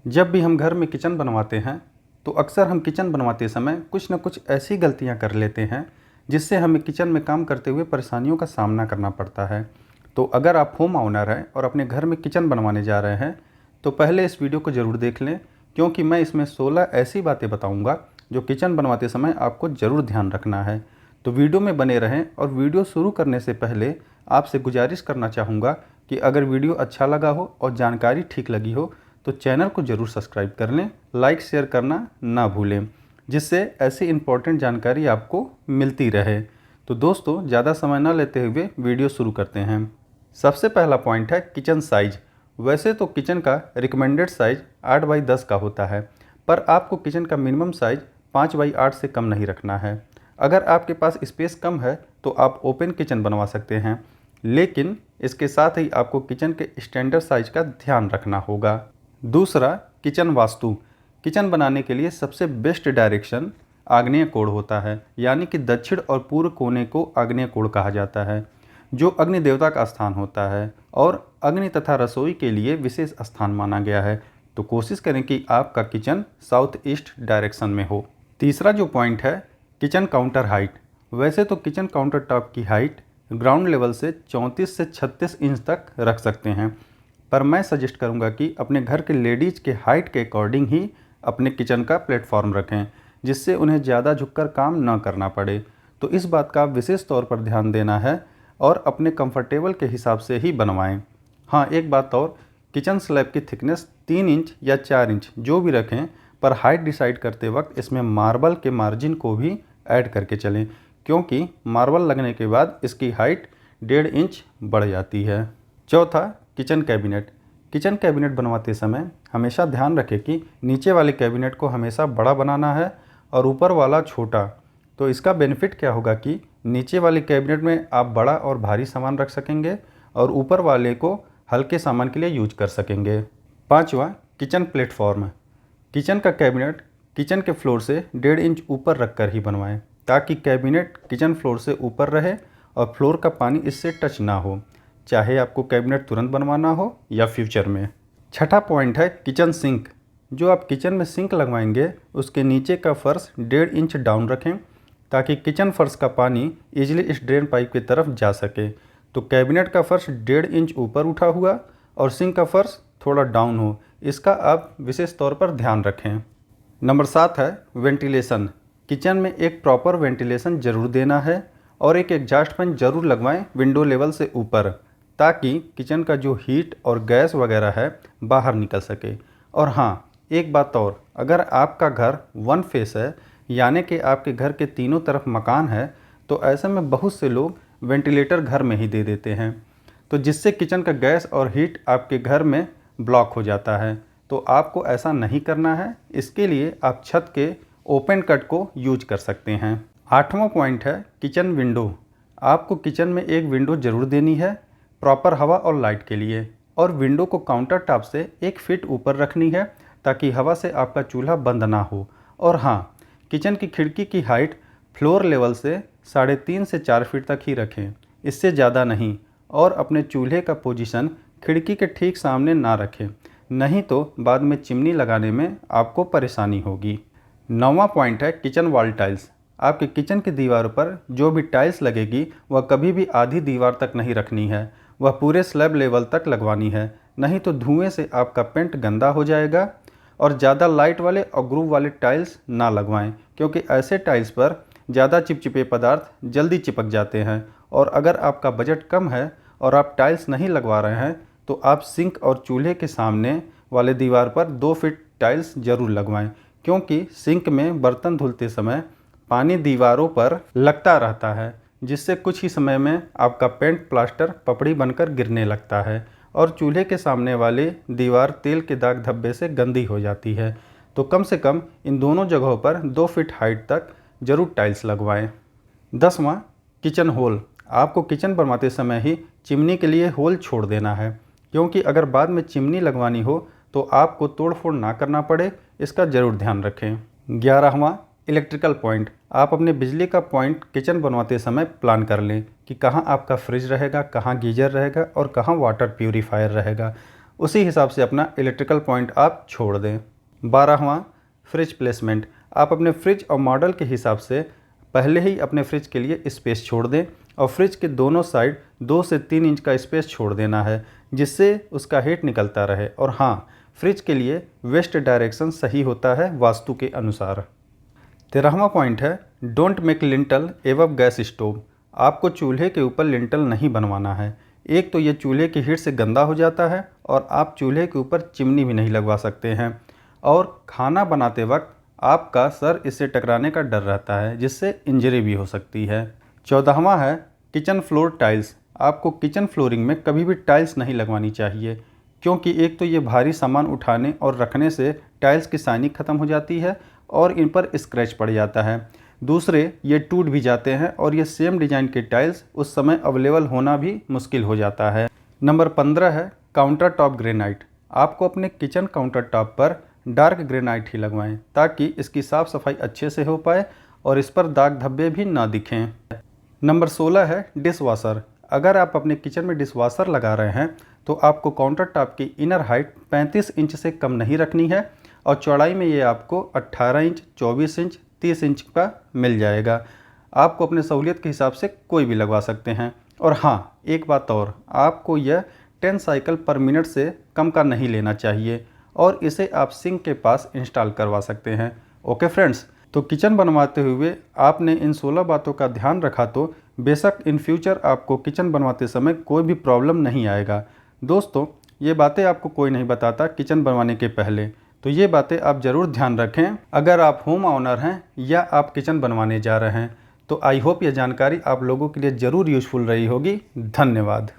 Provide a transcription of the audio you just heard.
जब भी हम घर में किचन बनवाते हैं तो अक्सर हम किचन बनवाते समय कुछ न कुछ ऐसी गलतियां कर लेते हैं जिससे हमें किचन में काम करते हुए परेशानियों का सामना करना पड़ता है। तो अगर आप होम ओनर हैं और अपने घर में किचन बनवाने जा रहे हैं तो पहले इस वीडियो को ज़रूर देख लें, क्योंकि मैं इसमें 16 ऐसी बातें बताऊंगा जो किचन बनवाते समय आपको ज़रूर ध्यान रखना है। तो वीडियो में बने रहें और वीडियो शुरू करने से पहले आपसे गुजारिश करना चाहूँगा कि अगर वीडियो अच्छा लगा हो और जानकारी ठीक लगी हो तो चैनल को ज़रूर सब्सक्राइब कर लें, लाइक शेयर करना ना भूलें, जिससे ऐसी इम्पोर्टेंट जानकारी आपको मिलती रहे। तो दोस्तों, ज़्यादा समय ना लेते हुए वीडियो शुरू करते हैं। सबसे पहला पॉइंट है किचन साइज। वैसे तो किचन का रिकमेंडेड साइज 8x10 का होता है, पर आपको किचन का मिनिमम साइज 5x8 से कम नहीं रखना है। अगर आपके पास स्पेस कम है तो आप ओपन किचन बनवा सकते हैं, लेकिन इसके साथ ही आपको किचन के स्टैंडर्ड साइज का ध्यान रखना होगा। दूसरा, किचन वास्तु। किचन बनाने के लिए सबसे बेस्ट डायरेक्शन आग्नेय कोण होता है, यानी कि दक्षिण और पूर्व कोने को आग्नेय कोण कहा जाता है, जो अग्नि देवता का स्थान होता है और अग्नि तथा रसोई के लिए विशेष स्थान माना गया है। तो कोशिश करें कि आपका किचन साउथ ईस्ट डायरेक्शन में हो। तीसरा जो पॉइंट है किचन काउंटर हाइट। वैसे तो किचन काउंटर टॉप की हाइट ग्राउंड लेवल से 34 से 36 इंच तक रख सकते हैं, पर मैं सजेस्ट करूंगा कि अपने घर के लेडीज़ के हाइट के अकॉर्डिंग ही अपने किचन का प्लेटफॉर्म रखें, जिससे उन्हें ज़्यादा झुककर काम न करना पड़े। तो इस बात का विशेष तौर पर ध्यान देना है और अपने कंफर्टेबल के हिसाब से ही बनवाएं। हाँ, एक बात और, किचन स्लैब की थिकनेस 3 इंच या 4 इंच जो भी रखें, पर हाइट डिसाइड करते वक्त इसमें मार्बल के मार्जिन को भी ऐड करके चलें, क्योंकि मार्बल लगने के बाद इसकी हाइट 1.5 इंच बढ़ जाती है। चौथा, किचन कैबिनेट। किचन कैबिनेट बनवाते समय हमेशा ध्यान रखें कि नीचे वाले कैबिनेट को हमेशा बड़ा बनाना है और ऊपर वाला छोटा। तो इसका बेनिफिट क्या होगा कि नीचे वाले कैबिनेट में आप बड़ा और भारी सामान रख सकेंगे और ऊपर वाले को हल्के सामान के लिए यूज कर सकेंगे। पांचवा, किचन प्लेटफॉर्म। किचन का कैबिनेट किचन के फ्लोर से 1.5 इंच ऊपर रखकर ही बनवाएं, ताकि कैबिनेट किचन फ्लोर से ऊपर रहे और फ्लोर का पानी इससे टच ना हो, चाहे आपको कैबिनेट तुरंत बनवाना हो या फ्यूचर में। छठा पॉइंट है किचन सिंक। जो आप किचन में सिंक लगवाएंगे उसके नीचे का फर्श 1.5 इंच डाउन रखें, ताकि किचन फर्श का पानी इजीली इस ड्रेन पाइप की तरफ जा सके। तो कैबिनेट का फर्श 1.5 इंच ऊपर उठा हुआ और सिंक का फर्श थोड़ा डाउन हो, इसका आप विशेष तौर पर ध्यान रखें। नंबर 7 है वेंटिलेशन। किचन में एक प्रॉपर वेंटिलेशन ज़रूर देना है और एक एग्जॉस्ट फैन ज़रूर लगवाएं विंडो लेवल से ऊपर, ताकि किचन का जो हीट और गैस वगैरह है बाहर निकल सके। और हाँ, एक बात और, अगर आपका घर वन फेस है, यानी कि आपके घर के तीनों तरफ मकान है, तो ऐसे में बहुत से लोग वेंटिलेटर घर में ही दे देते हैं, तो जिससे किचन का गैस और हीट आपके घर में ब्लॉक हो जाता है। तो आपको ऐसा नहीं करना है, इसके लिए आप छत के ओपन कट को यूज कर सकते हैं। आठवां पॉइंट है किचन विंडो। आपको किचन में एक विंडो ज़रूर देनी है प्रॉपर हवा और लाइट के लिए, और विंडो को काउंटर टॉप से 1 फीट ऊपर रखनी है, ताकि हवा से आपका चूल्हा बंद ना हो। और हाँ, किचन की खिड़की की हाइट फ्लोर लेवल से 3.5 से 4 फीट तक ही रखें, इससे ज़्यादा नहीं। और अपने चूल्हे का पोजीशन खिड़की के ठीक सामने ना रखें, नहीं तो बाद में चिमनी लगाने में आपको परेशानी होगी। 9वां पॉइंट है किचन वॉल टाइल्स। आपके किचन की दीवार पर जो भी टाइल्स लगेगी वह कभी भी आधी दीवार तक नहीं रखनी है, वह पूरे स्लैब लेवल तक लगवानी है, नहीं तो धुएं से आपका पेंट गंदा हो जाएगा। और ज़्यादा लाइट वाले और ग्रूव वाले टाइल्स ना लगवाएं, क्योंकि ऐसे टाइल्स पर ज़्यादा चिपचिपे पदार्थ जल्दी चिपक जाते हैं। और अगर आपका बजट कम है और आप टाइल्स नहीं लगवा रहे हैं तो आप सिंक और चूल्हे के सामने वाले दीवार पर 2 फीट टाइल्स ज़रूर लगवाएं, क्योंकि सिंक में बर्तन धुलते समय पानी दीवारों पर लगता रहता है, जिससे कुछ ही समय में आपका पेंट प्लास्टर पपड़ी बनकर गिरने लगता है और चूल्हे के सामने वाली दीवार तेल के दाग धब्बे से गंदी हो जाती है। तो कम से कम इन दोनों जगहों पर 2 फीट हाइट तक जरूर टाइल्स लगवाएं। 10वां, किचन होल। आपको किचन बनवाते समय ही चिमनी के लिए होल छोड़ देना है, क्योंकि अगर बाद में चिमनी लगवानी हो तो आपको तोड़ फोड़ ना करना पड़े, इसका ज़रूर ध्यान रखें। 11वां, इलेक्ट्रिकल पॉइंट। आप अपने बिजली का पॉइंट किचन बनवाते समय प्लान कर लें कि कहाँ आपका फ्रिज रहेगा, कहाँ गीजर रहेगा और कहाँ वाटर प्यूरीफायर रहेगा। उसी हिसाब से अपना इलेक्ट्रिकल पॉइंट आप छोड़ दें। 12वां, फ्रिज प्लेसमेंट। आप अपने फ्रिज और मॉडल के हिसाब से पहले ही अपने फ्रिज के लिए स्पेस छोड़ दें और फ्रिज के दोनों साइड 2 से 3 इंच का स्पेस छोड़ देना है, जिससे उसका हीट निकलता रहे। और हाँ, फ्रिज के लिए वेस्ट डायरेक्शन सही होता है वास्तु के अनुसार। 13वां पॉइंट है, don't make lintel above gas stove. आपको चूल्हे के ऊपर लिंटल नहीं बनवाना है। एक तो ये चूल्हे की हीट से गंदा हो जाता है और आप चूल्हे के ऊपर चिमनी भी नहीं लगवा सकते हैं, और खाना बनाते वक्त आपका सर इससे टकराने का डर रहता है, जिससे इंजरी भी हो सकती है। 14वां है, किचन फ्लोर टाइल्स। आपको किचन फ्लोरिंग में कभी भी टाइल्स नहीं लगवानी चाहिए, क्योंकि एक तो ये भारी सामान उठाने और रखने से टाइल्स की शाइनिंग ख़त्म हो जाती है और इन पर स्क्रैच पड़ जाता है। दूसरे, ये टूट भी जाते हैं और ये सेम डिज़ाइन के टाइल्स उस समय अवेलेबल होना भी मुश्किल हो जाता है। नंबर 15 है, काउंटर टॉप ग्रेनाइट। आपको अपने किचन काउंटर टॉप पर डार्क ग्रेनाइट ही लगवाएं, ताकि इसकी साफ़ सफाई अच्छे से हो पाए और इस पर दाग धब्बे भी ना दिखें। नंबर 16 है, डिश वॉशर। अगर आप अपने किचन में डिश वॉशर लगा रहे हैं तो आपको काउंटर टॉप की इनर हाइट 35 इंच से कम नहीं रखनी है और चौड़ाई में ये आपको 18 इंच, 24 इंच, 30 इंच का मिल जाएगा। आपको अपने सहूलियत के हिसाब से कोई भी लगवा सकते हैं। और हाँ, एक बात और, आपको यह 10 साइकिल पर मिनट से कम का नहीं लेना चाहिए और इसे आप सिंक के पास इंस्टॉल करवा सकते हैं। ओके फ्रेंड्स, तो किचन बनवाते हुए आपने इन 16 बातों का ध्यान रखा तो बेशक इन फ्यूचर आपको किचन बनवाते समय कोई भी प्रॉब्लम नहीं आएगा। दोस्तों, ये बातें आपको कोई नहीं बताता किचन बनवाने के पहले, तो ये बातें आप ज़रूर ध्यान रखें अगर आप होम ओनर हैं या आप किचन बनवाने जा रहे हैं। तो आई होप ये जानकारी आप लोगों के लिए ज़रूर यूज़फुल रही होगी। धन्यवाद।